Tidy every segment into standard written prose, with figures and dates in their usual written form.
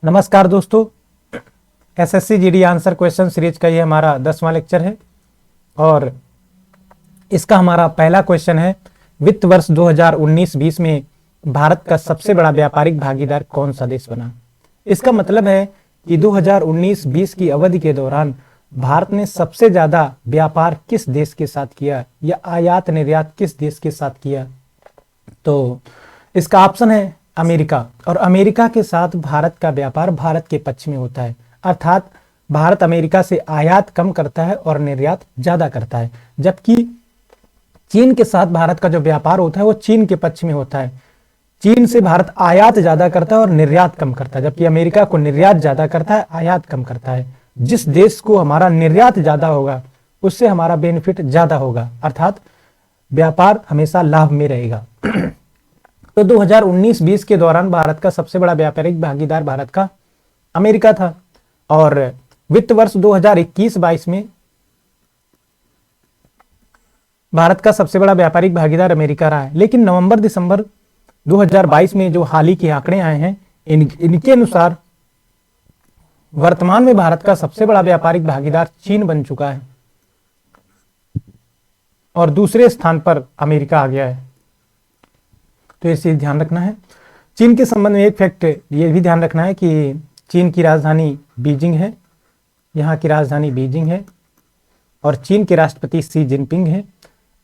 नमस्कार दोस्तों, SSC GD answer question series का ये हमारा 10वां लेक्चर है और इसका हमारा पहला क्वेश्चन है। वित्त वर्ष 2019-20 में भारत का सबसे बड़ा व्यापारिक भागीदार कौन सा देश बना। इसका मतलब है कि 2019-20 की अवधि के दौरान भारत ने सबसे ज्यादा व्यापार किस देश के साथ किया या आयात निर्यात किस देश के साथ किया। तो इसका ऑप्शन है अमेरिका, और अमेरिका के साथ भारत का व्यापार भारत के पक्ष में होता है, अर्थात भारत अमेरिका से आयात कम करता है और निर्यात ज्यादा करता है, जबकि चीन के साथ भारत का जो व्यापार होता है वो चीन के पक्ष में होता है। चीन से भारत आयात ज्यादा करता है और निर्यात कम करता है, जबकि अमेरिका को निर्यात ज्यादा करता है, आयात कम करता है। जिस देश को हमारा निर्यात ज्यादा होगा उससे हमारा बेनिफिट ज्यादा होगा, अर्थात व्यापार हमेशा लाभ में रहेगा। तो 2019-20 के दौरान भारत का सबसे बड़ा व्यापारिक भागीदार भारत का अमेरिका था, और वित्त वर्ष 2021-22 में भारत का सबसे बड़ा व्यापारिक भागीदार अमेरिका रहा है। लेकिन नवंबर दिसंबर 2022 में जो हाल ही के आंकड़े आए हैं इनके अनुसार वर्तमान में भारत का सबसे बड़ा व्यापारिक भागीदार चीन बन चुका है और दूसरे स्थान पर अमेरिका आ गया है। तो इसे ध्यान रखना है। चीन के संबंध में एक फैक्ट ये भी ध्यान रखना है कि चीन की राजधानी बीजिंग है, यहाँ की राजधानी बीजिंग है, और चीन के राष्ट्रपति शी जिनपिंग है,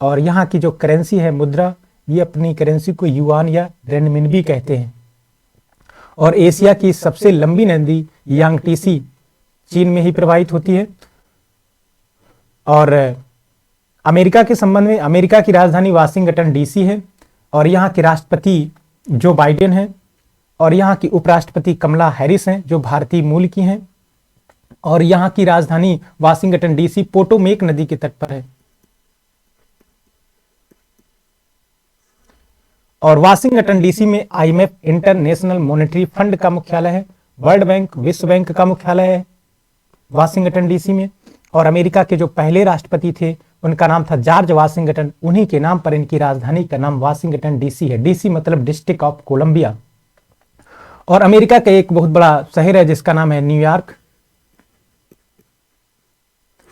और यहाँ की जो करेंसी है मुद्रा, ये अपनी करेंसी को युआन या रेनमिनबी कहते हैं। और एशिया की सबसे लंबी नदी यांगटीसी चीन में ही प्रवाहित होती है। और अमेरिका के संबंध में अमेरिका की राजधानी वाशिंगटन डीसी है, और यहाँ के राष्ट्रपति जो बाइडेन हैं, और यहाँ की उपराष्ट्रपति कमला हैरिस हैं जो भारतीय मूल की हैं, और यहाँ की राजधानी वाशिंगटन डीसी पोटोमेक नदी के तट पर है। और वाशिंगटन डीसी में आईएमएफ इंटरनेशनल मॉनेटरी फंड का मुख्यालय है, वर्ल्ड बैंक विश्व बैंक का मुख्यालय है वाशिंगटन डीसी में। और अमेरिका के जो पहले राष्ट्रपति थे उनका नाम था जॉर्ज वाशिंगटन, उन्हीं के नाम पर इनकी राजधानी का नाम वाशिंगटन डीसी है। डीसी मतलब डिस्ट्रिक्ट ऑफ कोलंबिया। और अमेरिका का एक बहुत बड़ा शहर है जिसका नाम है न्यूयॉर्क।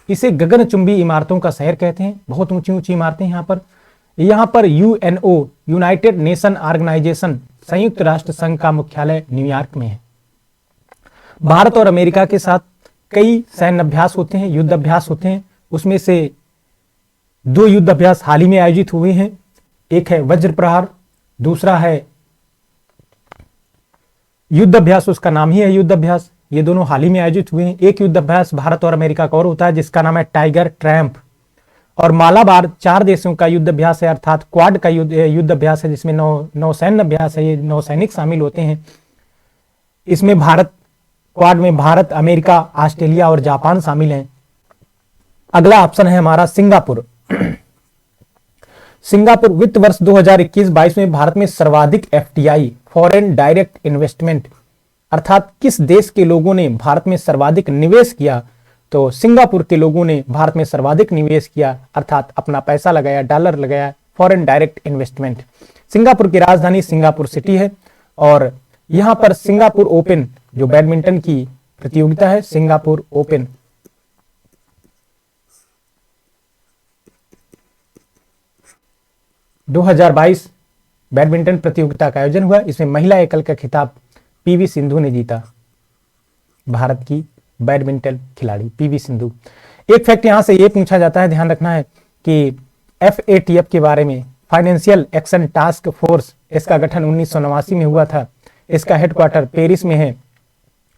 इसे गगनचुंबी इमारतों का शहर कहते हैं, बहुत ऊंची ऊंची इमारतें यहाँ पर यूएनओ यूनाइटेड नेशन ऑर्गेनाइजेशन संयुक्त राष्ट्र संघ का मुख्यालय न्यूयॉर्क में है। भारत और अमेरिका के साथ कई सैन्य अभ्यास होते हैं, युद्ध अभ्यास होते हैं। उसमें से 2 युद्ध अभ्यास हाल ही में आयोजित हुए हैं। एक है वज्र प्रहार, दूसरा है युद्ध अभ्यास, उसका नाम ही है युद्ध अभ्यास। ये दोनों हाल ही में आयोजित हुए हैं। एक युद्ध अभ्यास भारत और अमेरिका का और होता है जिसका नाम है टाइगर ट्रायम्फ। और मालाबार 4 देशों का युद्ध अभ्यास है, अर्थात क्वाड का युद्ध अभ्यास है, जिसमें नौसैन्य अभ्यास है, ये नौसैनिक शामिल होते हैं। इसमें क्वाड में भारत, अमेरिका, ऑस्ट्रेलिया और जापान शामिल हैं। अगला ऑप्शन है हमारा सिंगापुर। सिंगापुर वित्त वर्ष 2021-22 में भारत में सर्वाधिक एफडीआई फॉरेन डायरेक्ट इन्वेस्टमेंट, अर्थात किस देश के लोगों ने भारत में सर्वाधिक निवेश किया। तो सिंगापुर के लोगों ने भारत में सर्वाधिक निवेश किया, अर्थात अपना पैसा लगाया, डॉलर लगाया, फॉरेन डायरेक्ट इन्वेस्टमेंट। सिंगापुर की राजधानी सिंगापुर सिटी है, और यहां पर सिंगापुर ओपन जो बैडमिंटन की प्रतियोगिता है, सिंगापुर ओपन 2022 बैडमिंटन प्रतियोगिता का आयोजन हुआ। इसमें महिला एकल का खिताब पीवी सिंधु ने जीता, भारत की बैडमिंटन खिलाड़ी पीवी सिंधु। एक फैक्ट यहां से यह पूछा जाता है, ध्यान रखना है कि एफएटीएफ के बारे में, फाइनेंशियल एक्शन टास्क फोर्स, इसका गठन 1989 में हुआ था। इसका हेडक्वार्टर पेरिस में है,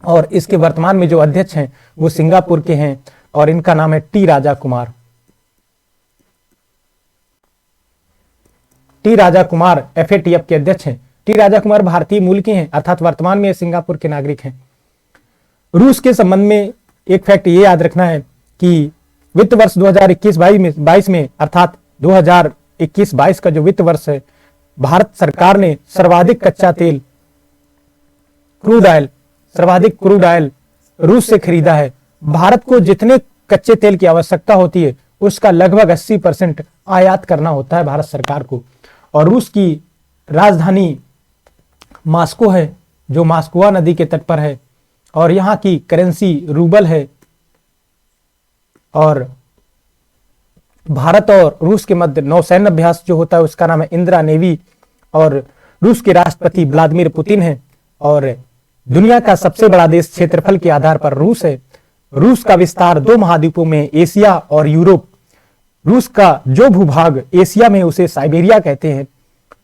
और इसके वर्तमान में जो अध्यक्ष हैं वो सिंगापुर के हैं, और इनका नाम है T Raja Kumar. T Raja Kumar FATF के अध्यक्ष हैं। टी राजा कुमार भारतीय मूल के हैं, अर्थात वर्तमान में सिंगापुर के नागरिक हैं। रूस के संबंध में एक फैक्ट ये याद रखना है कि वित्त वर्ष 2021-22 में, अर्थात 2021-22 का जो वित्त वर्ष है, भारत सरकार ने सर्वाधिक कच्चा तेल सर्वाधिक क्रूड ऑयल रूस से खरीदा है। भारत को जितने कच्चे तेल की आवश्यकता होती है उसका लगभग 80% आयात करना होता है भारत सरकार को। और रूस की राजधानी मास्को है, जो मास्कोवा नदी के तट पर है, और यहाँ की करेंसी रूबल है। और भारत और रूस के मध्य नौसैन्य अभ्यास जो होता है उसका नाम है इंदिरा नेवी। और रूस के राष्ट्रपति व्लादिमीर पुतिन है। और दुनिया का सबसे बड़ा देश क्षेत्रफल के आधार पर रूस है। रूस का विस्तार 2 महाद्वीपों में एशिया और यूरोप। रूस का जो भूभाग एशिया में उसे साइबेरिया कहते हैं,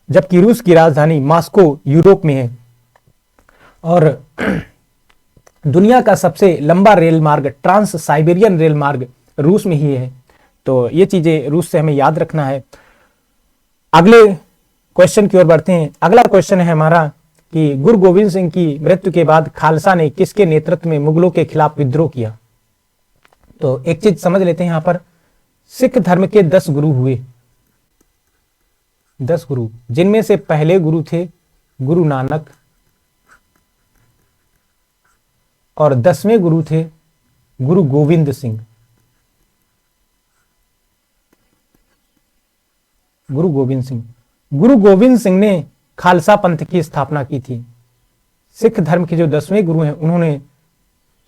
जबकि रूस की राजधानी मॉस्को यूरोप में है। और दुनिया का सबसे लंबा रेल मार्ग ट्रांस साइबेरियन रेल मार्ग रूस में ही है। तो ये चीजें रूस से हमें याद रखना है। अगले क्वेश्चन की ओर बढ़ते हैं। अगला क्वेश्चन है हमारा कि गुरु गोविंद सिंह की मृत्यु के बाद खालसा ने किसके नेतृत्व में मुगलों के खिलाफ विद्रोह किया। तो एक चीज समझ लेते हैं यहां पर, सिख धर्म के 10 गुरु हुए, 10 गुरु, जिनमें से पहले गुरु थे गुरु नानक और 10वें गुरु थे गुरु गोविंद सिंह। गुरु गोविंद सिंह, गुरु गोविंद सिंह ने खालसा पंथ की स्थापना की थी। सिख धर्म के जो 10वें गुरु हैं उन्होंने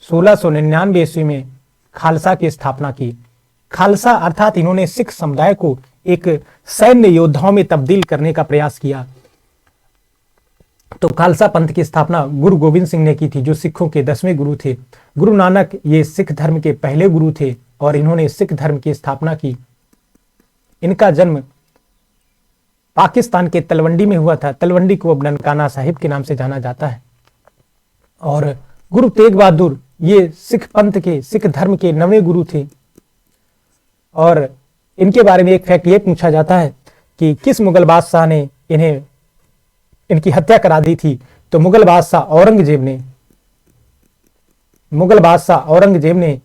1699 ईस्वी में खालसा की स्थापना की। खालसा अर्थात इन्होंने सिख समुदाय को एक सैन्य योद्धाओं में तब्दील करने का प्रयास किया। तो खालसा पंथ की स्थापना गुरु गोविंद सिंह ने की थी, जो सिखों के 10वें गुरु थे। गुरु नानक ये सिख धर्म के पहले गुरु थे और इन्होंने सिख धर्म की स्थापना की। इनका जन्म पाकिस्तान के तलवंडी में हुआ था। तलवंडी को अब ननकाना साहिब के नाम से जाना जाता है। और गुरु तेग बहादुर ये सिख पंथ के, सिख धर्म के 9वें गुरु थे। और इनके बारे में एक फैक्ट ये पूछा जाता है कि किस मुगल बादशाह ने इनकी हत्या करा दी थी। तो मुगल बादशाह औरंगजेब ने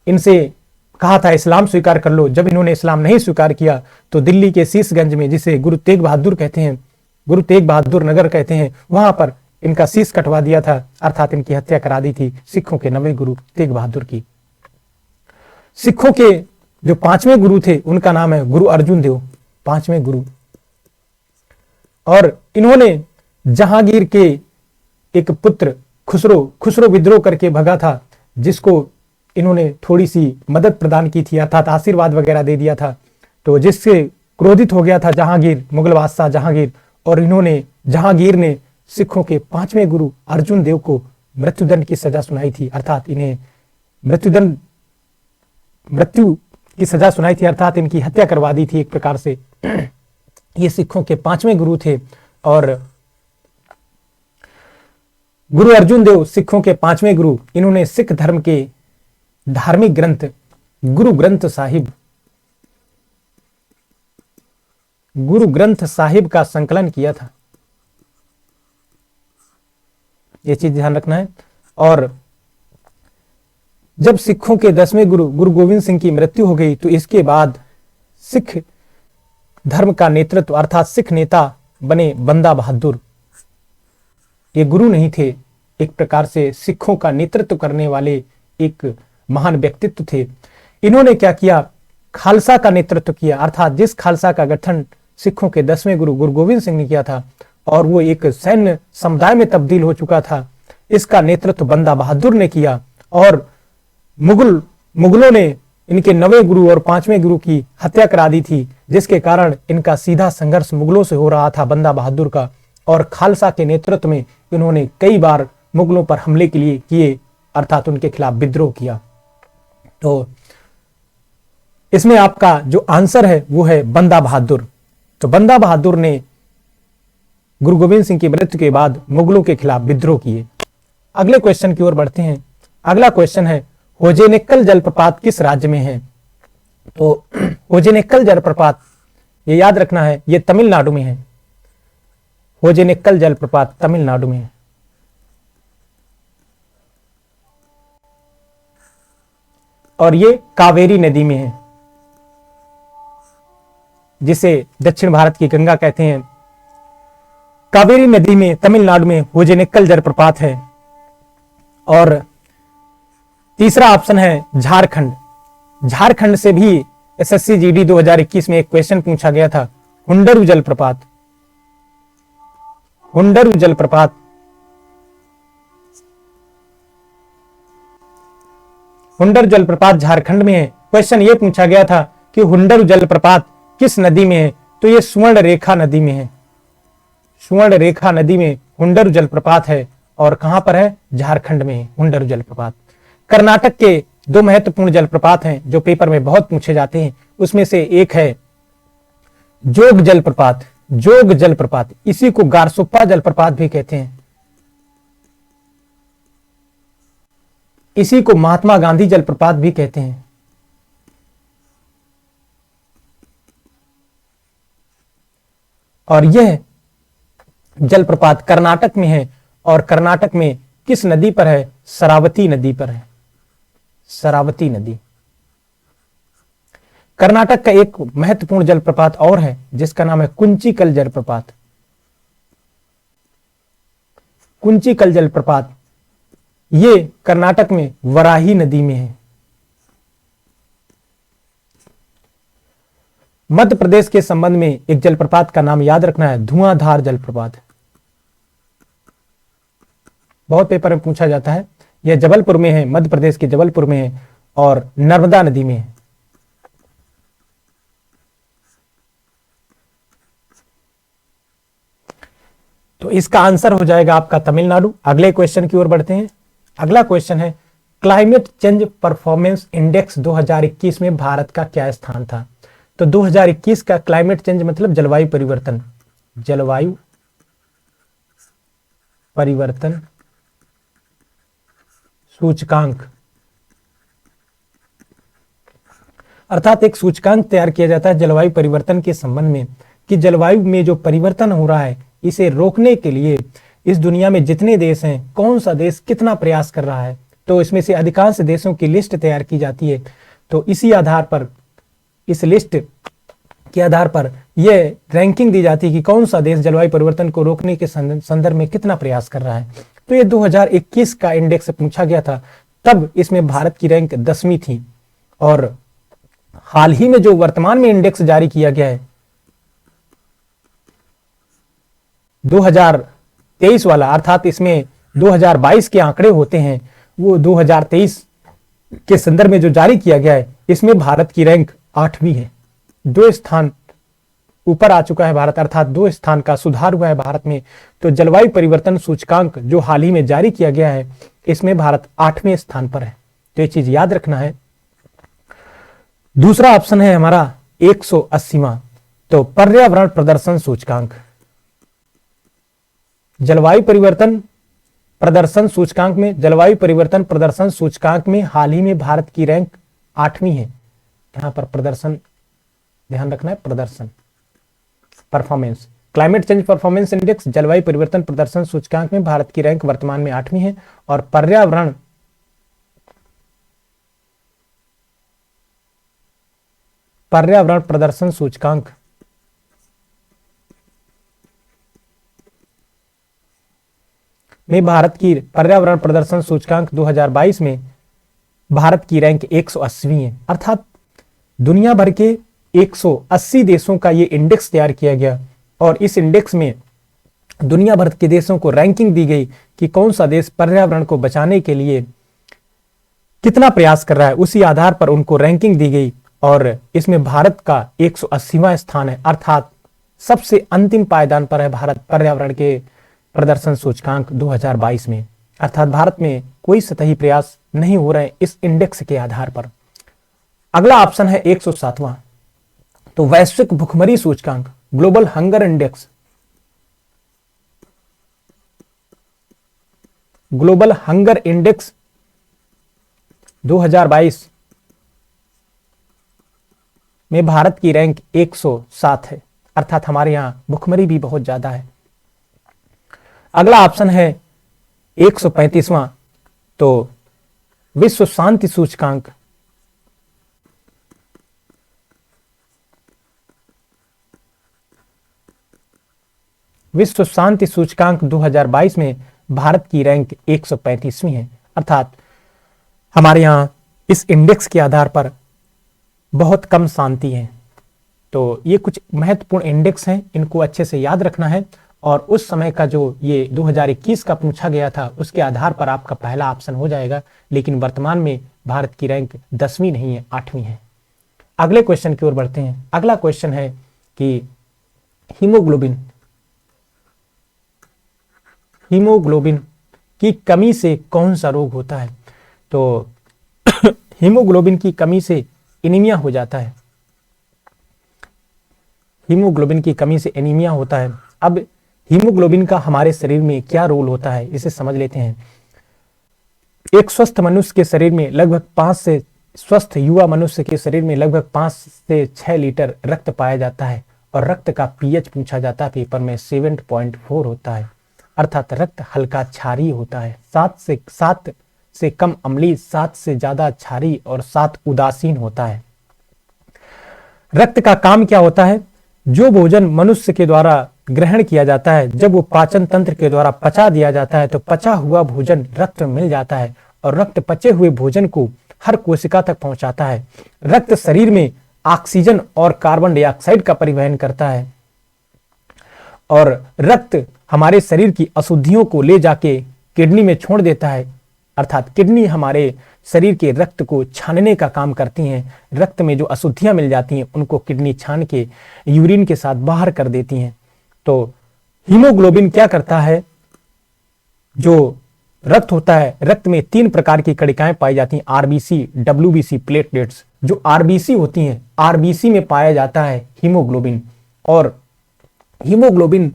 इनसे कहा था इस्लाम स्वीकार कर लो। जब इन्होंने इस्लाम नहीं स्वीकार किया तो दिल्ली के शीशगंज में, जिसे गुरु तेग बहादुर कहते हैं, गुरु तेग बहादुर नगर कहते हैं, वहां पर इनका शीश कटवा दिया था, अर्थात इनकी हत्या करा दी थी सिखों के 9वें गुरु तेग बहादुर की। सिखों के जो 5वें गुरु थे उनका नाम है गुरु अर्जुन देव, 5वें गुरु। और इन्होंने जहांगीर के एक पुत्र खुसरो विद्रोह करके भगा था, जिसको इन्होंने थोड़ी सी मदद प्रदान की थी, अर्थात आशीर्वाद वगैरह दे दिया था। तो जिससे क्रोधित हो गया था जहांगीर, मुगल बादशाह जहांगीर, और जहांगीर ने सिखों के 5वें गुरु अर्जुन देव को मृत्युदंड की सजा सुनाई थी, अर्थात इन्हें मृत्यु की सजा सुनाई थी, अर्थात इनकी हत्या करवा दी थी एक प्रकार से। ये सिखों के 5वें गुरु थे। और गुरु अर्जुन देव सिखों के 5वें गुरु, इन्होंने सिख धर्म के धार्मिक ग्रंथ गुरु ग्रंथ साहिब का संकलन किया था। यह चीज ध्यान रखना है। और जब सिखों के 10वें गुरु गुरु गोविंद सिंह की मृत्यु हो गई तो इसके बाद सिख धर्म का नेतृत्व, अर्थात सिख नेता बने बंदा बहादुर। ये गुरु नहीं थे, एक प्रकार से सिखों का नेतृत्व करने वाले एक महान व्यक्तित्व थे। इन्होंने क्या किया, खालसा का नेतृत्व किया, अर्थात जिस खालसा का गठन सिखों के 10वें गुरु गुरु गोविंद सिंह ने किया था और वो एक सैन्य समुदाय में तब्दील हो चुका था, इसका नेतृत्व बंदा बहादुर ने किया। और मुगलों ने इनके 9वें गुरु और 5वें गुरु की हत्या करा दी थी, जिसके कारण इनका सीधा संघर्ष मुगलों से हो रहा था, बंदा बहादुर का। और खालसा के नेतृत्व में इन्होंने कई बार मुगलों पर हमले के लिए किए, अर्थात उनके खिलाफ विद्रोह किया। तो इसमें आपका जो आंसर है वो है बंदा बहादुर। तो बंदा बहादुर ने गुरु गोविंद सिंह की मृत्यु के बाद मुगलों के खिलाफ विद्रोह किए। अगले क्वेश्चन की ओर बढ़ते हैं। अगला क्वेश्चन है, होजेनेक्कल जलप्रपात किस राज्य में है। तो होजेनेक्कल जलप्रपात, ये याद रखना है, ये तमिलनाडु में है। होजेनेक्कल जलप्रपात तमिलनाडु में है। और ये कावेरी नदी में है, जिसे दक्षिण भारत की गंगा कहते हैं। कावेरी नदी में तमिलनाडु में होजेनेक्कल जलप्रपात है। और तीसरा ऑप्शन है झारखंड। झारखंड से भी एसएससी जीडी 2021 में एक क्वेश्चन पूछा गया था, हुंडरू जलप्रपात। हुंडरू जलप्रपात हुंडर जलप्रपात झारखंड में है। क्वेश्चन ये पूछा गया था कि हुंडर जलप्रपात किस नदी में है, तो ये स्वर्ण रेखा नदी में है। स्वर्ण रेखा नदी में हुंडर जलप्रपात है और कहां पर है, झारखंड में है हुंडर जलप्रपात। कर्नाटक के दो महत्वपूर्ण जलप्रपात हैं जो पेपर में बहुत पूछे जाते हैं, उसमें से एक है जोग जलप्रपात। जोग जलप्रपात, इसी को गारसोप्पा जलप्रपात भी कहते हैं। इसी को महात्मा गांधी जलप्रपात भी कहते हैं। और यह जलप्रपात कर्नाटक में है और कर्नाटक में किस नदी पर है, शरावती नदी पर है। शरावती नदी। कर्नाटक का एक महत्वपूर्ण जलप्रपात और है जिसका नाम है कुंचिकल जलप्रपात। कुंचिकल जलप्रपात ये कर्नाटक में वराही नदी में है। मध्य प्रदेश के संबंध में एक जलप्रपात का नाम याद रखना है, धुआंधार जलप्रपात। बहुत पेपर में पूछा जाता है। यह जबलपुर में है, मध्य प्रदेश के जबलपुर में है और नर्मदा नदी में है। तो इसका आंसर हो जाएगा आपका तमिलनाडु। अगले क्वेश्चन की ओर बढ़ते हैं। अगला क्वेश्चन है क्लाइमेट चेंज परफॉर्मेंस इंडेक्स 2021 में भारत का क्या स्थान था। तो 2021 का क्लाइमेट चेंज मतलब जलवायु परिवर्तन, जलवायु परिवर्तन सूचकांक, अर्थात एक सूचकांक तैयार किया जाता है जलवायु परिवर्तन के संबंध में कि जलवायु में जो परिवर्तन हो रहा है इसे रोकने के लिए इस दुनिया में जितने देश हैं, कौन सा देश कितना प्रयास कर रहा है। तो इसमें से अधिकांश देशों की लिस्ट तैयार की जाती है। तो इसी आधार पर, इस लिस्ट के आधार पर यह रैंकिंग दी जाती है कि कौन सा देश जलवायु परिवर्तन को रोकने के संदर्भ में कितना प्रयास कर रहा है। तो ये 2021 का इंडेक्स पूछा गया था, तब इसमें भारत की रैंक 10वीं थी। और हाल ही में जो वर्तमान में इंडेक्स जारी किया गया है 2023 वाला, अर्थात इसमें 2022 के आंकड़े होते हैं, वो 2023 के संदर्भ में जो जारी किया गया है इसमें भारत की रैंक 8वीं है। 2 स्थान ऊपर आ चुका है भारत, अर्थात 2 स्थान का सुधार हुआ है भारत में। तो जलवायु परिवर्तन सूचकांक जो हाल ही में जारी किया गया है इसमें भारत 8वें स्थान पर है। तो ये चीज याद रखना है। दूसरा ऑप्शन है हमारा 180वां, तो पर्यावरण प्रदर्शन सूचकांक। जलवायु परिवर्तन प्रदर्शन सूचकांक में, जलवायु परिवर्तन प्रदर्शन सूचकांक में हाल ही में भारत की रैंक 8वीं है। यहां पर प्रदर्शन ध्यान रखना है, प्रदर्शन performance, climate change performance index जलवायु परिवर्तन प्रदर्शन सूचकांक में भारत की रैंक वर्तमान में 8वीं है। और पर्यावरण प्रदर्शन सूचकांक में भारत की पर्यावरण प्रदर्शन सूचकांक 2022 में भारत की रैंक 180वीं है। अर्थात दुनिया भर के 180 देशों का ये इंडेक्स तैयार किया गया और इस इंडेक्स में दुनिया भर के देशों को रैंकिंग दी गई कि कौन सा देश पर्यावरण को बचाने के लिए कितना प्रयास कर रहा है। उसी आधार पर उनको रैंकिंग दी गई और इसमें भारत का 180वां स्थान है, अर्थात सबसे अंतिम पायदान पर है भारत पर्यावरण के प्रदर्शन सूचकांक 2022 में। अर्थात भारत में कोई सतही प्रयास नहीं हो रहे इस इंडेक्स के आधार पर। अगला ऑप्शन है 107वां, तो वैश्विक भुखमरी सूचकांक, global hunger index. Global hunger index 2022 में भारत की रैंक 107 है, अर्थात हमारे यहां भुखमरी भी बहुत ज्यादा है। अगला ऑप्शन है 135वां, तो विश्व शांति सूचकांक। विश्व शांति सूचकांक 2022 में भारत की रैंक 135वीं है, अर्थात हमारे यहां इस इंडेक्स के आधार पर बहुत कम शांति है। तो ये कुछ महत्वपूर्ण इंडेक्स हैं, इनको अच्छे से याद रखना है। और उस समय का जो ये 2021 का पूछा गया था उसके आधार पर आपका पहला ऑप्शन हो जाएगा। लेकिन वर्तमान में भारत की रैंक 10वीं नहीं है, 8वीं है। अगले क्वेश्चन की ओर बढ़ते हैं। अगला क्वेश्चन है कि हीमोग्लोबिन की कमी से कौन सा रोग होता है? तो हीमोग्लोबिन की कमी से एनीमिया हो जाता है। हीमोग्लोबिन की कमी से एनीमिया होता है। अब हीमोग्लोबिन का हमारे शरीर में क्या रोल होता है, इसे समझ लेते हैं। एक स्वस्थ मनुष्य के शरीर में लगभग 5 से स्वस्थ युवा मनुष्य के शरीर में लगभग 5 से 6 लीटर रक्त पाया जाता है और रक्त का पीएच पूछा जाता है पेपर में 7.4 होता है, अर्थात रक्त हल्का क्षारीय होता है। 7 से कम अम्लीय, 7 से ज्यादा क्षारीय और 7 उदासीन होता है। रक्त का काम क्या होता है? जो भोजन मनुष्य के द्वारा ग्रहण किया जाता है, जब वो पाचन तंत्र के द्वारा पचा दिया जाता है तो पचा हुआ भोजन रक्त में मिल जाता है और रक्त पचे हुए भोजन को हर कोशिका तक पहुंचाता है। रक्त शरीर में ऑक्सीजन और कार्बन डाइऑक्साइड का परिवहन करता है और रक्त हमारे शरीर की अशुद्धियों को ले जाके किडनी में छोड़ देता है, अर्थात किडनी हमारे शरीर के रक्त को छानने का काम करती हैं। रक्त में जो अशुद्धियां मिल जाती हैं उनको किडनी छान के यूरिन के साथ बाहर कर देती हैं। तो हीमोग्लोबिन क्या करता है? जो रक्त होता है, रक्त में 3 प्रकार की कणिकाएं पाई जाती हैं, आरबीसी, डब्ल्यूबीसी, प्लेटलेट्स। जो आरबीसी होती हैं, आरबीसी में पाया जाता है हीमोग्लोबिन और हीमोग्लोबिन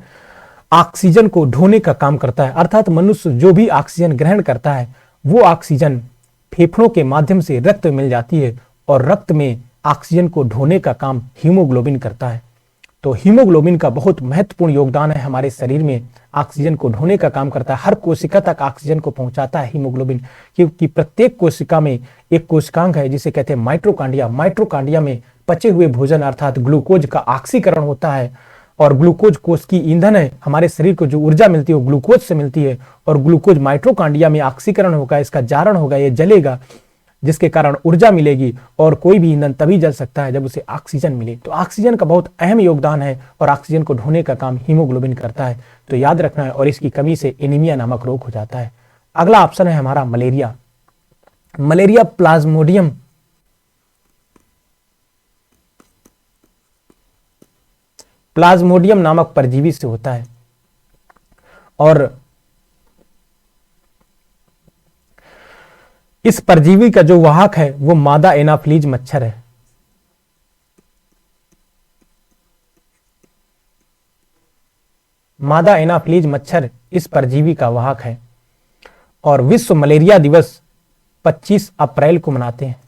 ऑक्सीजन को ढोने का काम करता है, अर्थात मनुष्य जो भी ऑक्सीजन ग्रहण करता है वो ऑक्सीजन फेफड़ों के माध्यम से रक्त में मिल जाती है और रक्त में ऑक्सीजन को ढोने का काम हीमोग्लोबिन करता है। तो हीमोग्लोबिन का बहुत महत्वपूर्ण योगदान है हमारे शरीर में, ऑक्सीजन को ढोने का काम करता है। हर कोशिका तक ऑक्सीजन को पहुंचाता है हीमोग्लोबिन, क्योंकि प्रत्येक कोशिका में एक कोशिकांग है जिसे कहते हैं माइटोकॉन्ड्रिया। माइटोकॉन्ड्रिया में पचे हुए भोजन अर्थात ग्लूकोज का ऑक्सीकरण होता है और ग्लूकोज कोष की ईंधन है। हमारे शरीर को जो ऊर्जा मिलती है वो ग्लूकोज से मिलती है और ग्लूकोज माइटोकॉन्ड्रिया में ऑक्सीकरण होगा, इसका जारण होगा, ये जलेगा, जिसके कारण ऊर्जा मिलेगी और कोई भी ईंधन तभी जल सकता है जब उसे ऑक्सीजन मिले। तो ऑक्सीजन का बहुत अहम योगदान है और ऑक्सीजन को ढोने का काम हीमोग्लोबिन करता है, तो याद रखना है। और इसकी कमी से एनीमिया नामक रोग हो जाता है। अगला ऑप्शन है हमारा मलेरिया। मलेरिया प्लाज्मोडियम नामक परजीवी से होता है और इस परजीवी का जो वाहक है वो मादा एनाफ्लीज मच्छर है। मादा एनाफ्लीज मच्छर इस परजीवी का वाहक है और विश्व मलेरिया दिवस 25 अप्रैल को मनाते हैं।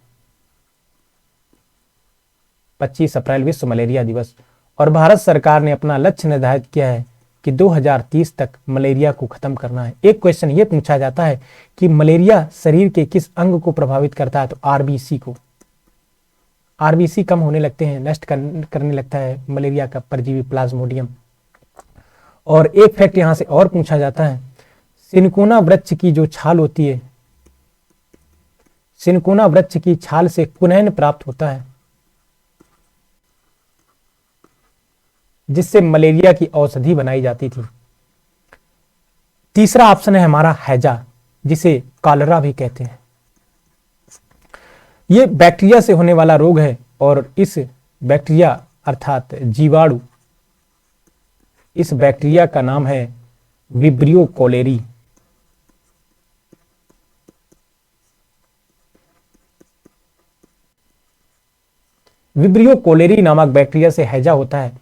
25 अप्रैल विश्व मलेरिया दिवस। और भारत सरकार ने अपना लक्ष्य निर्धारित किया है कि 2030 तक मलेरिया को खत्म करना है। एक क्वेश्चन ये पूछा जाता है कि मलेरिया शरीर के किस अंग को प्रभावित करता है? तो आरबीसी को। आरबीसी कम होने लगते हैं, नष्ट करने लगता है मलेरिया का परजीवी प्लाज्मोडियम। और एक फैक्ट यहां से और पूछा जाता है, सिनकोना वृक्ष की जो छाल होती है, सिनकोना वृक्ष की छाल से कुनैन प्राप्त होता है जिससे मलेरिया की औषधि बनाई जाती थी। तीसरा ऑप्शन है हमारा हैजा, जिसे कॉलरा भी कहते हैं। यह बैक्टीरिया से होने वाला रोग है और इस बैक्टीरिया अर्थात जीवाणु, इस बैक्टीरिया का नाम है विब्रियो कोलेरी। विब्रियो कोलेरी नामक बैक्टीरिया से हैजा होता है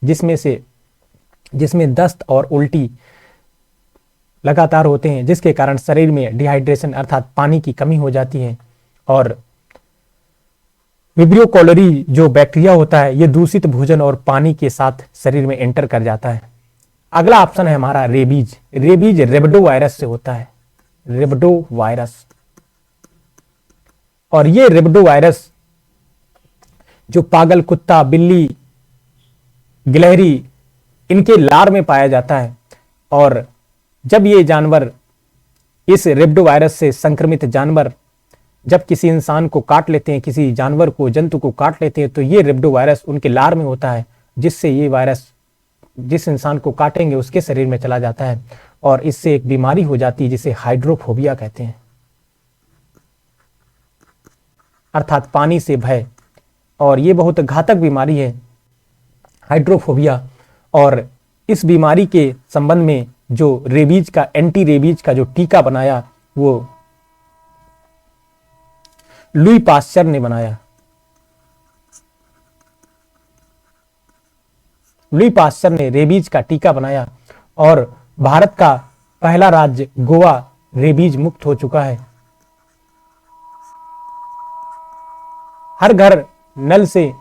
जिसमें दस्त और उल्टी लगातार होते हैं, जिसके कारण शरीर में डिहाइड्रेशन अर्थात पानी की कमी हो जाती है। और विब्रियो कोलेरी जो बैक्टीरिया होता है ये दूषित भोजन और पानी के साथ शरीर में एंटर कर जाता है। अगला ऑप्शन है हमारा रेबीज। रेबीज रेबडो वायरस से होता है, रेबडो वायरस। और ये रेबडो वायरस जो पागल कुत्ता, बिल्ली, गिलहरी, इनके लार में पाया जाता है। और जब ये जानवर, इस रेबडो वायरस से संक्रमित जानवर जब किसी इंसान को काट लेते हैं, किसी जानवर को, जंतु को काट लेते हैं, तो ये रेबडो वायरस उनके लार में होता है, जिससे ये वायरस जिस इंसान को काटेंगे उसके शरीर में चला जाता है और इससे एक बीमारी हो जाती है जिसे हाइड्रोफोबिया कहते हैं। अर्थात पानी से भय, और ये बहुत घातक बीमारी है हाइड्रोफोबिया। और इस बीमारी के संबंध में जो रेबीज का एंटी रेबीज का जो टीका बनाया वो लुई पास्चर ने बनाया। लुई पास्चर ने रेबीज का टीका बनाया और भारत का पहला राज्य गोवा रेबीज मुक्त हो चुका है। हर घर नल से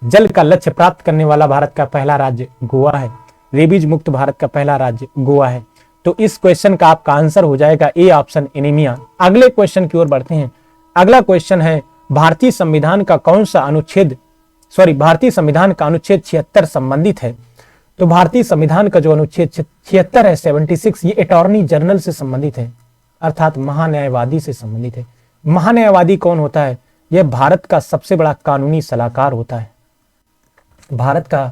जल का लक्ष्य प्राप्त करने वाला भारत का पहला राज्य गोवा है। रेबीज मुक्त भारत का पहला राज्य गोवा है। तो इस क्वेश्चन का आपका आंसर हो जाएगा ए ऑप्शन, एनीमिया। अगले क्वेश्चन की ओर बढ़ते हैं। अगला क्वेश्चन है भारतीय संविधान का कौन सा अनुच्छेद, भारतीय संविधान का अनुच्छेद 76 संबंधित है। तो भारतीय संविधान का जो अनुच्छेद 76 है 76, ये अटॉर्नी जनरल से संबंधित है, अर्थात महान्यायवादी से संबंधित है। महान्यायवादी कौन होता है? यह भारत का सबसे बड़ा कानूनी सलाहकार होता है। भारत का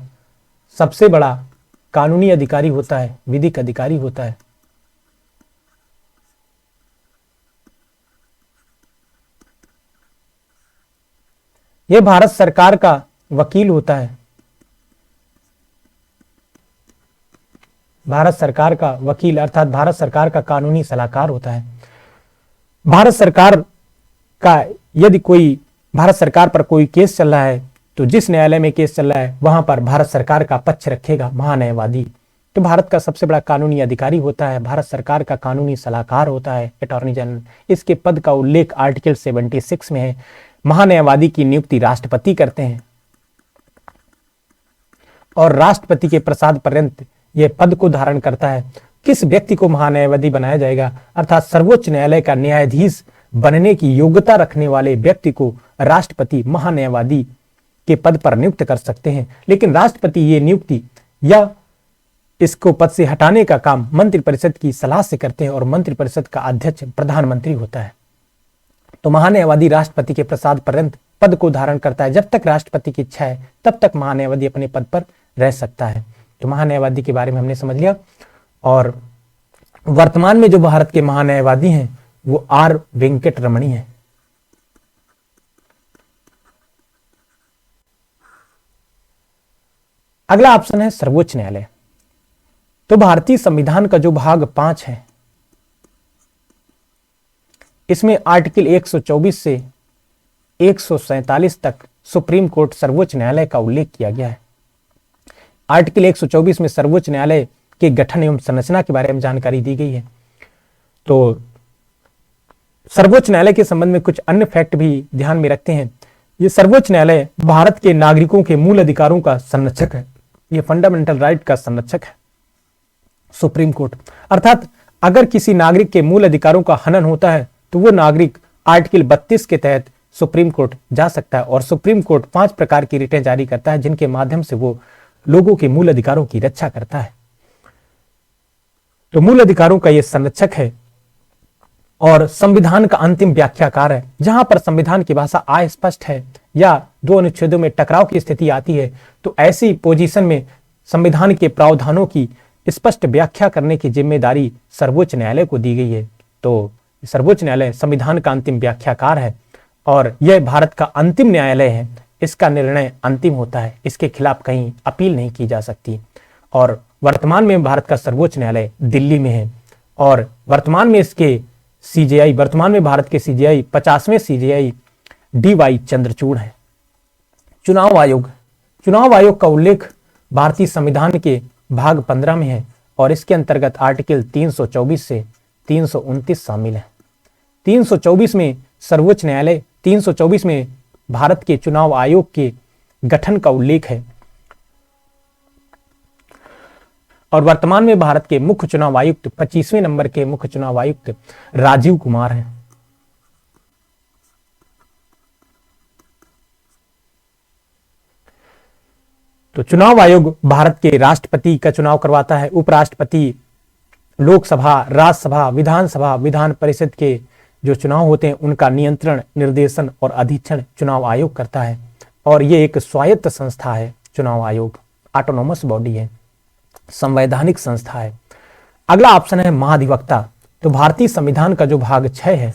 सबसे बड़ा कानूनी अधिकारी होता है, विधिक अधिकारी होता है। यह भारत सरकार का वकील होता है। भारत सरकार का वकील अर्थात भारत सरकार का कानूनी सलाहकार होता है। भारत सरकार का यदि कोई भारत सरकार पर कोई केस चल रहा है तो जिस न्यायालय में केस चल रहा है वहां पर भारत सरकार का पक्ष रखेगा महान्यायवादी। तो भारत का सबसे बड़ा कानूनी अधिकारी होता है, भारत सरकार का कानूनी सलाहकार होता है अटॉर्नी जनरल। इसके पद का उल्लेख आर्टिकल 76 में है। महान्यायवादी की नियुक्ति राष्ट्रपति करते हैं और राष्ट्रपति के प्रसाद पर्यंत यह पद को धारण करता है। किस व्यक्ति को महान्यायवादी बनाया जाएगा? अर्थात सर्वोच्च न्यायालय का न्यायाधीश बनने की योग्यता रखने वाले व्यक्ति को राष्ट्रपति महान्यायवादी के पद पर नियुक्त कर सकते हैं। लेकिन राष्ट्रपति ये नियुक्ति या इसको पद से हटाने का काम मंत्रिपरिषद की सलाह से करते हैं और मंत्रिपरिषद का अध्यक्ष प्रधानमंत्री होता है। तो महान्यायवादी राष्ट्रपति के प्रसाद पर्यंत पद को धारण करता है। जब तक राष्ट्रपति की इच्छा है तब तक महान्यायवादी अपने पद पर रह सकता है। तो महान्यायवादी के बारे में हमने समझ लिया। और वर्तमान में जो भारत के महान्यायवादी हैं वो आर वेंकट रमणी है। अगला ऑप्शन है सर्वोच्च न्यायालय। तो भारतीय संविधान का जो भाग 5 है इसमें आर्टिकल 124 से 147 तक सुप्रीम कोर्ट सर्वोच्च न्यायालय का उल्लेख किया गया है। आर्टिकल 124 में सर्वोच्च न्यायालय के गठन एवं संरचना के बारे में जानकारी दी गई है। तो सर्वोच्च न्यायालय के संबंध में कुछ अन्य फैक्ट भी ध्यान में रखते हैं। ये सर्वोच्च न्यायालय भारत के नागरिकों के मूल अधिकारों का संरक्षक है। ये फंडामेंटल राइट का संरक्षक है सुप्रीम कोर्ट। अर्थात अगर किसी नागरिक के मूल अधिकारों का हनन होता है तो वो नागरिक आर्टिकल 32 के तहत सुप्रीम कोर्ट जा सकता है। और सुप्रीम कोर्ट 5 प्रकार की रिटें जारी करता है जिनके माध्यम से वो लोगों के मूल अधिकारों की रक्षा करता है। तो मूल अधिकारों का ये संरक्षक है और संविधान का अंतिम व्याख्याकार है। जहां पर संविधान की भाषा अस्पष्ट है या दो अनुच्छेदों में टकराव की स्थिति आती है तो ऐसी पोजीशन में संविधान के प्रावधानों की स्पष्ट व्याख्या करने की जिम्मेदारी सर्वोच्च न्यायालय को दी गई है। तो सर्वोच्च न्यायालय संविधान का अंतिम व्याख्याकार है और यह भारत का अंतिम न्यायालय है। इसका निर्णय अंतिम होता है, इसके खिलाफ कहीं अपील नहीं की जा सकती। और वर्तमान में भारत का सर्वोच्च न्यायालय दिल्ली में है और वर्तमान में इसके सीजेआई, वर्तमान में भारत के सीजेआई 50वें सीजेआई DY चंद्रचूड़ है। चुनाव आयोग, चुनाव आयोग का उल्लेख भारतीय संविधान के भाग 15 में है और इसके अंतर्गत आर्टिकल 324 से 329 शामिल है। 324 में सर्वोच्च न्यायालय 324 में भारत के चुनाव आयोग के गठन का उल्लेख है और वर्तमान में भारत के मुख्य चुनाव आयुक्त 25वें नंबर के मुख्य चुनाव आयुक्त राजीव कुमार हैं। तो चुनाव आयोग भारत के राष्ट्रपति का चुनाव करवाता है, उपराष्ट्रपति, लोकसभा, राज्यसभा, विधानसभा, विधान परिषद के जो चुनाव होते हैं उनका नियंत्रण, निर्देशन और अधीक्षण चुनाव आयोग करता है और ये एक स्वायत्त संस्था है। चुनाव आयोग ऑटोनोमस बॉडी है, संवैधानिक संस्था है। अगला ऑप्शन है महाधिवक्ता। तो भारतीय संविधान का जो भाग 6 है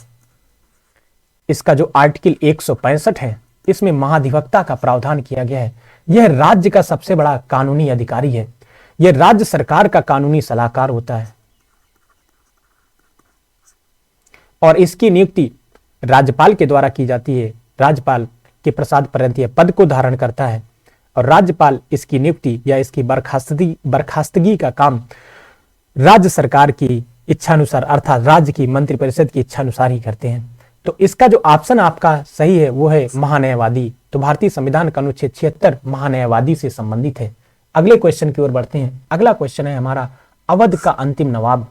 इसका जो आर्टिकल 165 है, इसमें महाधिवक्ता का प्रावधान किया गया है। यह राज्य का सबसे बड़ा कानूनी अधिकारी है। यह राज्य सरकार का कानूनी सलाहकार होता है और इसकी नियुक्ति राज्यपाल के द्वारा की जाती है। राज्यपाल के प्रसाद पर्यंत यह पद को धारण करता है और राज्यपाल इसकी नियुक्ति या इसकी बर्खास्तगी का काम राज्य सरकार की इच्छानुसार अर्थात राज्य की मंत्रिपरिषद की इच्छानुसार ही करते हैं। तो इसका जो ऑप्शन आपका सही है वो है महान्यायवादी। तो भारतीय संविधान का अनुच्छेद 76 महान्यायवादी से संबंधित है। अगले क्वेश्चन की ओर बढ़ते हैं। अगला क्वेश्चन है हमारा, अवध का अंतिम नवाब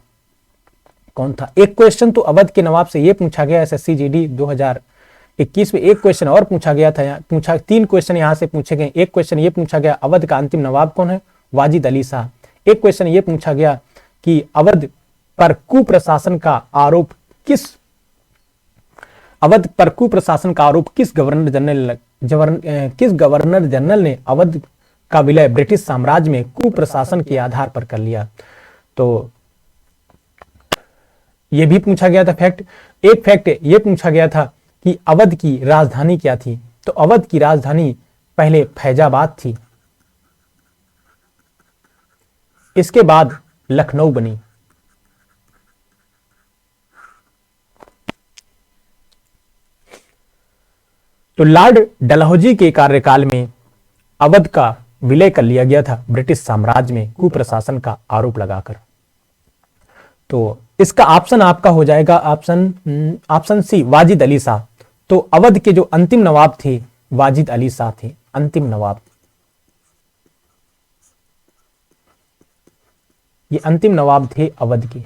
कौन था? एक क्वेश्चन तो अवध के नवाब से ये पूछा गया एसएससी जीडी 2021 में। एक क्वेश्चन और पूछा गया था, 3 क्वेश्चन यहाँ से पूछे गए। एक क्वेश्चन ये पूछा गया अवध का अंतिम नवाब कौन है? वाजिद अली शाह। एक क्वेश्चन ये पूछा गया कि अवध पर कुप्रशासन का आरोप किस गवर्नर जनरल ने अवध का विलय ब्रिटिश साम्राज्य में कुप्रशासन के आधार पर कर लिया? तो यह भी पूछा गया था फैक्ट। एक फैक्ट यह पूछा गया था कि अवध की राजधानी क्या थी? तो अवध की राजधानी पहले फैजाबाद थी, इसके बाद लखनऊ बनी। तो लॉर्ड डलहौजी के कार्यकाल में अवध का विलय कर लिया गया था ब्रिटिश साम्राज्य में कुप्रशासन का आरोप लगाकर। तो इसका ऑप्शन आपका हो जाएगा ऑप्शन सी वाजिद अली शाह। तो अवध के जो अंतिम नवाब थे वाजिद अली शाह थे, अंतिम नवाब। ये अंतिम नवाब थे अवध के।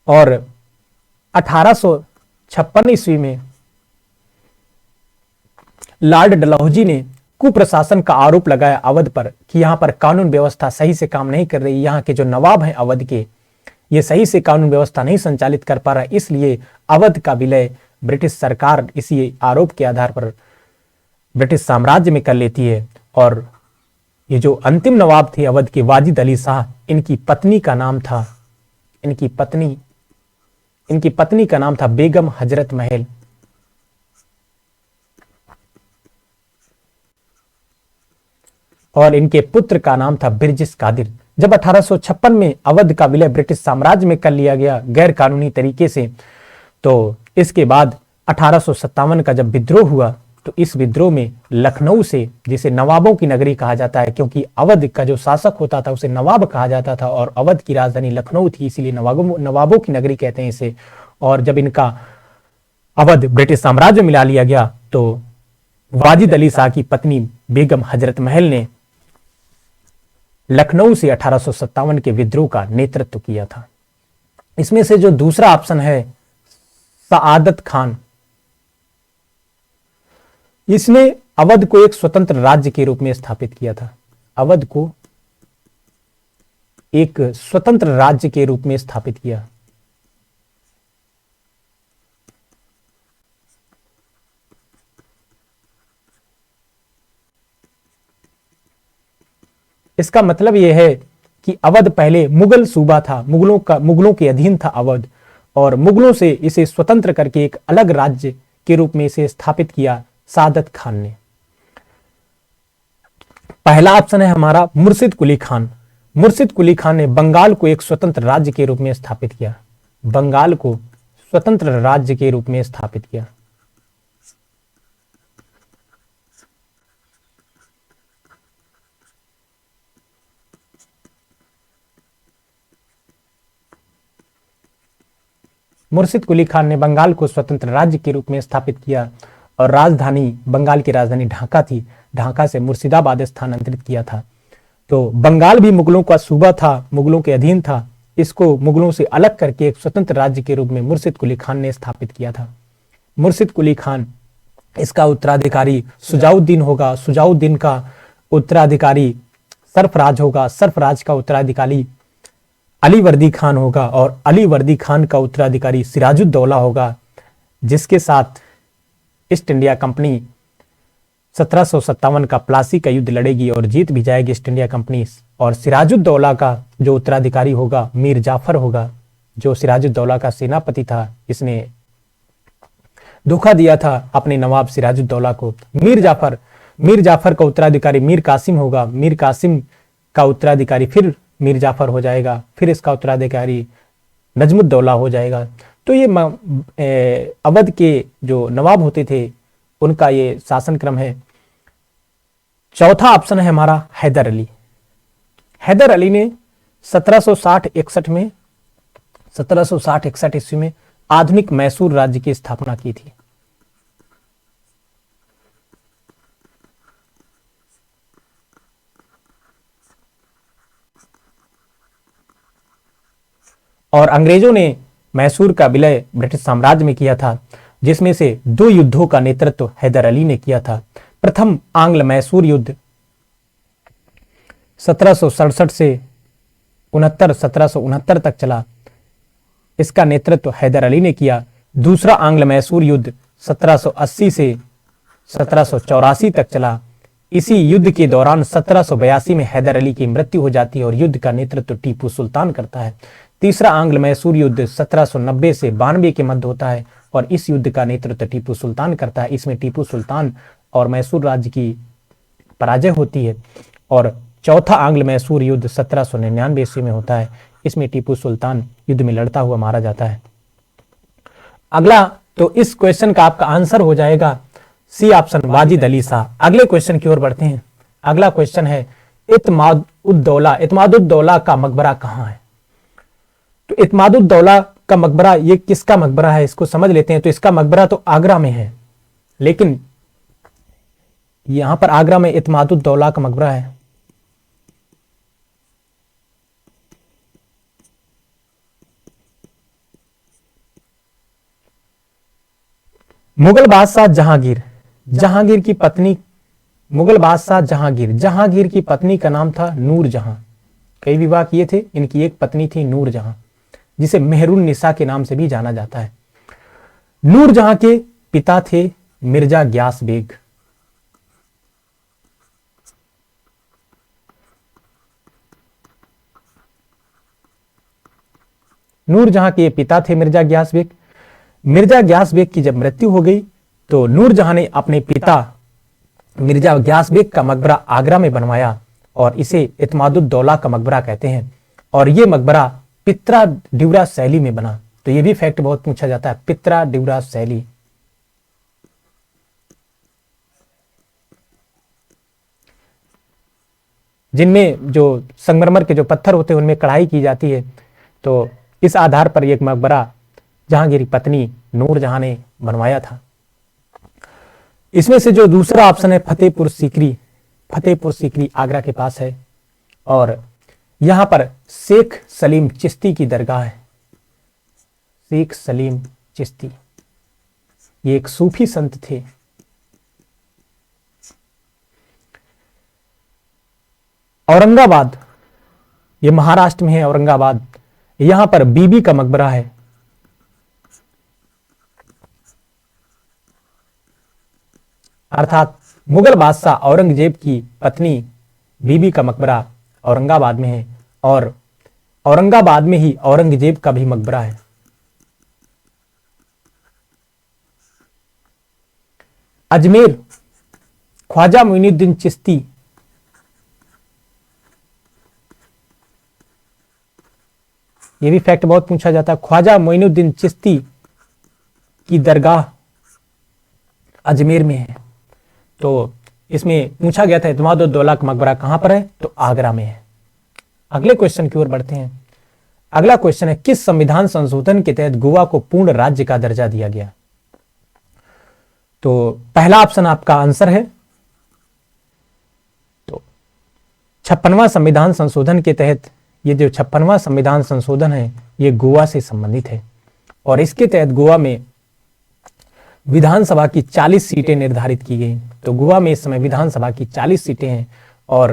और 1856 ईस्वी में लॉर्ड डलहौजी ने कुप्रशासन का आरोप लगाया अवध पर कि यहां पर कानून व्यवस्था सही से काम नहीं कर रही। यहाँ के जो नवाब हैं अवध के, ये सही से कानून व्यवस्था नहीं संचालित कर पा रहा, इसलिए अवध का विलय ब्रिटिश सरकार इसी आरोप के आधार पर ब्रिटिश साम्राज्य में कर लेती है। और ये जो अंतिम नवाब थे अवध के वाजिद अली शाह, इनकी पत्नी का नाम था बेगम हजरत महल। और इनके पुत्र का नाम था बिरजिस कादिर। जब 1856 में अवध का विलय ब्रिटिश साम्राज्य में कर लिया गया गैर कानूनी तरीके से, तो इसके बाद 1857 का जब विद्रोह हुआ, तो इस विद्रोह में लखनऊ से, जिसे नवाबों की नगरी कहा जाता है क्योंकि अवध का जो शासक होता था उसे नवाब कहा जाता था और अवध की राजधानी लखनऊ थी, इसीलिए नवाबों की नगरी कहते हैं इसे। और जब इनका अवध ब्रिटिश साम्राज्य में मिला लिया गया, तो वाजिद अली शाह की पत्नी बेगम हजरत महल ने लखनऊ से 1857 के विद्रोह का नेतृत्व किया था। इसमें से जो दूसरा ऑप्शन है सआदत खान, इसने अवध को एक स्वतंत्र राज्य के रूप में स्थापित किया था। अवध को एक स्वतंत्र राज्य के रूप में स्थापित किया। इसका मतलब यह है कि अवध पहले मुगल सूबा था, मुगलों के अधीन था अवध, और मुगलों से इसे स्वतंत्र करके एक अलग राज्य के रूप में इसे स्थापित किया सादत खान ने। पहला ऑप्शन है हमारा मुर्शिद कुली खान। मुर्शिद कुली खान ने बंगाल को एक स्वतंत्र राज्य के रूप में स्थापित किया। बंगाल को स्वतंत्र राज्य के रूप में स्थापित किया। मुर्शिद कुली खान ने बंगाल को स्वतंत्र राज्य के रूप में स्थापित किया और राजधानी, बंगाल की राजधानी ढाका थी, ढाका से मुर्शिदाबाद स्थानांतरित किया था। तो बंगाल भी मुगलों का सूबा था, मुगलों के अधीन था, इसको मुगलों से अलग करके एक स्वतंत्र राज्य के रूप में मुर्शिद कुली खान ने स्थापित किया था। मुर्शिद कुली खान, इसका उत्तराधिकारी सुजाउद्दीन होगा, सुजाउद्दीन का उत्तराधिकारी सरफराज होगा, सरफराज का उत्तराधिकारी अलीवर्दी खान होगा और अलीवर्दी खान का उत्तराधिकारी सिराजुद्दौला होगा, जिसके साथ ईस्ट इंडिया कंपनी 1757 का प्लासी का युद्ध लड़ेगी और जीत भी जाएगी ईस्ट इंडिया कंपनी। और सिराजुद्दौला का जो उत्तराधिकारी होगा मीर जाफर होगा, जो सिराजुद्दौला का सेनापति था, इसने धोखा दिया था अपने नवाब सिराजुद्दौला को। मीर जाफर का उत्तराधिकारी मीर कासिम होगा, मीर कासिम का उत्तराधिकारी फिर मीर जाफर हो जाएगा, फिर इसका उत्तराधिकारी नजमुद्दौला हो जाएगा। तो ये अवध के जो नवाब होते थे उनका ये शासन क्रम है। चौथा ऑप्शन है हमारा हैदर अली। हैदर अली ने 1760-61 में 1760-61 ईस्वी में आधुनिक मैसूर राज्य की स्थापना की थी। और अंग्रेजों ने मैसूर का विलय ब्रिटिश साम्राज्य में किया था, जिसमें से 2 युद्धों का नेतृत्व हैदर अली ने किया था। प्रथम आंग्ल मैसूर युद्ध 1767 से 1769 तक चला, इसका नेतृत्व हैदर अली ने किया। दूसरा आंग्ल मैसूर युद्ध 1780 से 1784 तक चला। इसी युद्ध के दौरान 1782 में हैदर अली की मृत्यु हो जाती है और युद्ध का नेतृत्व टीपू सुल्तान करता है। तीसरा आंग्ल मैसूर युद्ध 1790 से 92 के मध्य होता है और इस युद्ध का नेतृत्व टीपू सुल्तान करता है। इसमें टीपू सुल्तान और मैसूर राज्य की पराजय होती है। और चौथा आंग्ल मैसूर युद्ध 1799 ईस्वी में होता है। इसमें टीपू सुल्तान युद्ध में लड़ता हुआ मारा जाता है। अगला तो इस क्वेश्चन का आपका आंसर हो जाएगा सी ऑप्शन, वाजिद अली शाह। अगले क्वेश्चन की ओर बढ़ते हैं। अगला क्वेश्चन है इत्मादुद्दौला का मकबरा कहां है? तो इत्मादुद्दौला का मकबरा ये किसका मकबरा है, इसको समझ लेते हैं। तो इसका मकबरा तो आगरा में है, लेकिन यहां पर आगरा में इत्मादुद्दौला का मकबरा है। मुगल बादशाह जहांगीर की पत्नी, मुगल बादशाह जहांगीर की पत्नी का नाम था नूरजहां। कई विवाह किए थे, इनकी एक पत्नी थी नूरजहां, जिसे मेहरुन निसा के नाम से भी जाना जाता है। नूरजहां के पिता थे मिर्जा ग्यास बेग। नूरजहां के पिता थे मिर्जा ग्यास बेग। मिर्जा ग्यास बेग की जब मृत्यु हो गई तो नूरजहां ने अपने पिता मिर्जा ग्यास बेग का मकबरा आगरा में बनवाया और इसे इत्मादुद्दौला का मकबरा कहते हैं। और यह मकबरा पित्रा ड्यूरा शैली में बना। तो यह भी फैक्ट बहुत पूछा जाता है, पित्रा ड्यूरा शैली। जिनमें जो संगमरमर के जो पत्थर होते हैं उनमें कढ़ाई की जाती है। तो इस आधार पर यह मकबरा जहांगीर की पत्नी नूरजहां ने बनवाया था। इसमें से जो दूसरा ऑप्शन है फतेहपुर सीकरी आगरा के पास है और यहां पर शेख सलीम चिश्ती की दरगाह है। शेख सलीम चिश्ती ये एक सूफी संत थे। औरंगाबाद, ये महाराष्ट्र में है औरंगाबाद, यहां पर बीबी का मकबरा है। अर्थात मुगल बादशाह औरंगजेब की पत्नी बीबी का मकबरा औरंगाबाद में है और औरंगाबाद में ही औरंगजेब का भी मकबरा है। अजमेर, ख्वाजा मोइनुद्दीन चिश्ती, ये भी फैक्ट बहुत पूछा जाता है। ख्वाजा मोइनुद्दीन चिश्ती की दरगाह अजमेर में है। तो इसमें पूछा गया था इत्मादुद्दौला का मकबरा कहां पर है, तो आगरा में है। अगले क्वेश्चन की ओर बढ़ते हैं। अगला क्वेश्चन है किस संविधान संशोधन के तहत गोवा को पूर्ण राज्य का दर्जा दिया गया? तो पहला ऑप्शन आपका आंसर है। तो 56वां संविधान संशोधन के तहत, ये जो 56वां संविधान संशोधन है ये गोवा से संबंधित है और इसके तहत गोवा में विधानसभा की 40 सीटें निर्धारित की गई। तो गोवा में इस समय विधानसभा की 40 सीटें हैं और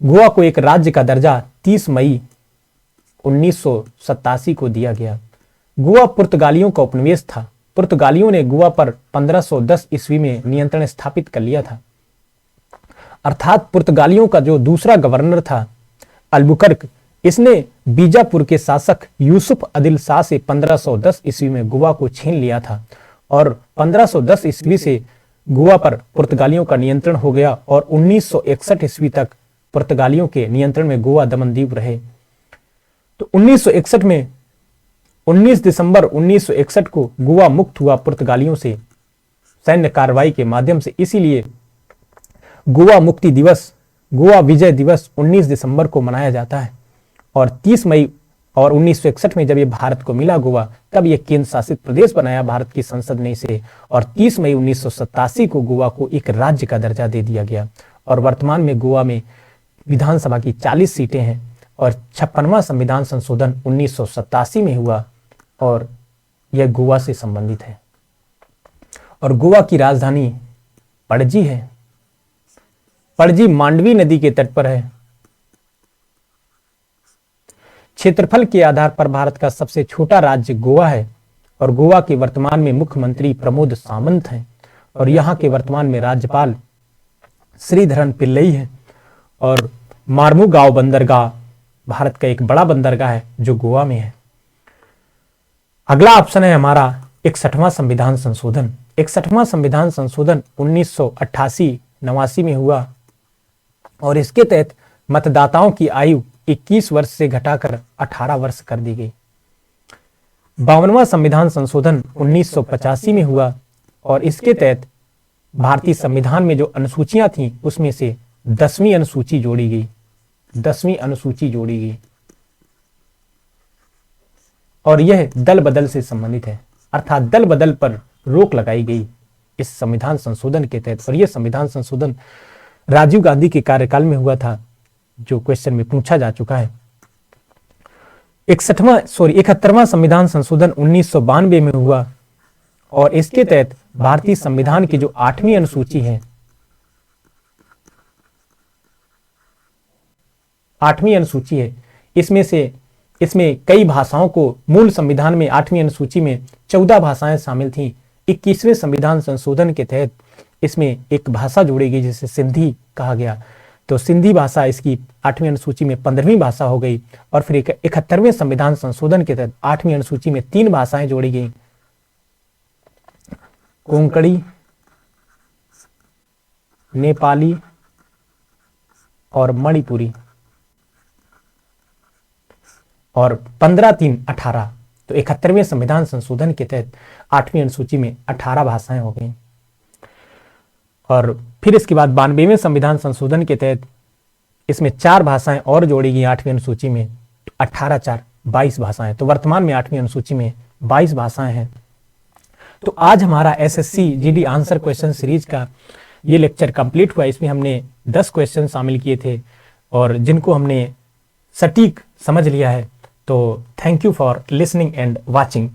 गोवा को एक राज्य का दर्जा 30 मई 1987 को दिया गया। गोवा पुर्तगालियों का उपनिवेश था। पुर्तगालियों ने गोवा पर 1510 ईस्वी में नियंत्रण स्थापित कर लिया था। अर्थात पुर्तगालियों का जो दूसरा गवर्नर था अल्बुकर्क, इसने बीजापुर के शासक यूसुफ आदिल शाह से 1510 ईस्वी में गोवा को छीन लिया था और 1510 ईस्वी से गोवा पर पुर्तगालियों का नियंत्रण हो गया और 1961 ईस्वी तक पुर्तगालियों के नियंत्रण में गोवा दमनदीप रहे। तो 1961 में 19 दिसंबर 1961 को गोवा मुक्त हुआ पुर्तगालियों से सैन्य कार्रवाई के माध्यम से। इसीलिए गोवा मुक्ति दिवस, गोवा विजय दिवस 19 दिसंबर को मनाया जाता है और 30 मई और 1961 में जब ये भारत को मिला गोवा, तब ये केंद्र शासित प्रदेश बनाया भारत की संसद ने इसे, और 30 मई 1987 को गोवा को एक राज्य का दर्जा दे दिया गया। और वर्तमान में गोवा में विधानसभा की 40 सीटें हैं और 56वां संविधान संशोधन 1987 में हुआ और यह गोवा से संबंधित है। और गोवा की राजधानी पणजी है। पणजी मांडवी नदी के तट पर है। क्षेत्रफल के आधार पर भारत का सबसे छोटा राज्य गोवा है और गोवा के वर्तमान में मुख्यमंत्री प्रमोद सावंत हैं और यहाँ के वर्तमान में राज्यपाल श्रीधरन पिल्लई है। और मार्मुगांव बंदरगाह भारत का एक बड़ा बंदरगाह है जो गोवा में है। अगला ऑप्शन है हमारा 61वां संविधान संशोधन। 61वां संविधान संशोधन 1988-89 में हुआ और इसके तहत मतदाताओं की आयु 21 वर्ष से घटाकर 18 वर्ष कर दी गई। 52वां संविधान संशोधन 1985 में हुआ और इसके तहत भारतीय संविधान में जो अनुसूचियां थीं उसमें से 10वीं अनुसूची जोड़ी गई। 10वीं अनुसूची जोड़ी गई और यह दल बदल से संबंधित है, अर्थात दल बदल पर रोक लगाई गई इस संविधान संशोधन के तहत। और यह संविधान संशोधन राजीव गांधी के कार्यकाल में हुआ था, जो क्वेश्चन में पूछा जा चुका है। 71वां संविधान संशोधन 1992 में हुआ और इसके तहत भारतीय संविधान की जो 8वीं अनुसूची है, 8वीं अनुसूची है, इसमें कई भाषाओं को, मूल संविधान में 8वीं अनुसूची में 14 भाषाएं शामिल थीं। 21वें संविधान संशोधन के तहत इसमें एक भाषा जोड़ी गई जिसे सिंधी कहा गया। तो सिंधी भाषा इसकी 8वीं अनुसूची में 15वीं भाषा हो गई। और फिर 71वें संविधान संशोधन के तहत 8वीं अनुसूची में 3 भाषाएं जोड़ी गई, कोंकणी, नेपाली और मणिपुरी। और 15-3-18, तो 71वें संविधान संशोधन के तहत 8वीं अनुसूची में 18 भाषाएं हो गई। और फिर इसके बाद 92वें संविधान संशोधन के तहत इसमें 4 भाषाएं और जोड़ी गई 8वीं अनुसूची में, 18-4-22 भाषाएं। तो वर्तमान में 8वीं अनुसूची में 22 भाषाएं हैं। तो आज हमारा SSC GD answer question series का ये लेक्चर कंप्लीट हुआ। इसमें हमने 10 क्वेश्चन शामिल किए थे और जिनको हमने सटीक समझ लिया है। तो thank you for listening and watching.